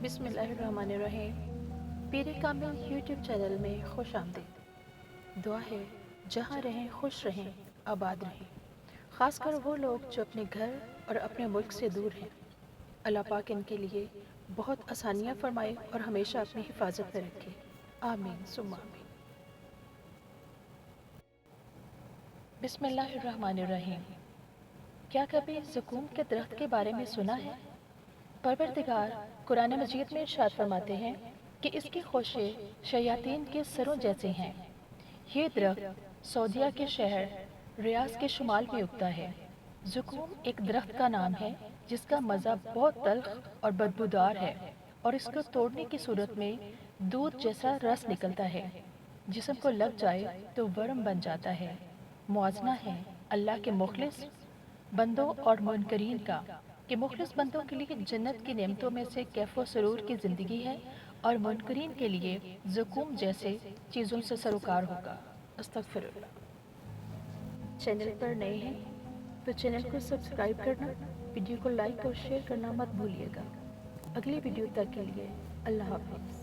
بسم اللہ الرحمن الرحیم۔ پیر کامل یوٹیوب چینل میں خوش آمدید۔ دعا ہے جہاں رہیں خوش رہیں، آباد رہیں، خاص کر وہ لوگ جو اپنے گھر اور اپنے ملک سے دور ہیں۔ اللہ پاک ان کے لیے بہت آسانیاں فرمائے اور ہمیشہ اپنی حفاظت میں رکھے، آمین ثم آمین۔ بسم اللہ الرحمن الرحیم۔ کیا کبھی زقوم کے درخت کے بارے میں سنا ہے؟ پروردگار قرآن مجید میں ارشاد فرماتے ہیں کہ اس کی خوشیں شیاطین کے سروں جیسے ہیں۔ یہ درخت سعودیہ کے شہر ریاض کے شمال میں اگتا ہے۔ زقوم ایک درخت کا نام ہے جس کا مزہ بہت تلخ اور بدبودار ہے، اور اس کو توڑنے کی صورت میں دودھ جیسا رس نکلتا ہے۔ جسم کو لگ جائے تو ورم بن جاتا ہے۔ موازنہ ہے اللہ کے مخلص بندوں اور منکرین کا کہ مخلص بندوں کے لیے جنت کی نعمتوں میں سے کیف و سرور کی زندگی ہے، اور منکرین کے لیے زقوم جیسے چیزوں سے سروکار ہوگا۔ استغفر اللہ۔ چینل پر نئے ہیں تو چینل کو سبسکرائب کرنا، ویڈیو کو لائک اور شیئر کرنا مت بھولیے گا۔ اگلی ویڈیو تک کے لیے اللہ حافظ۔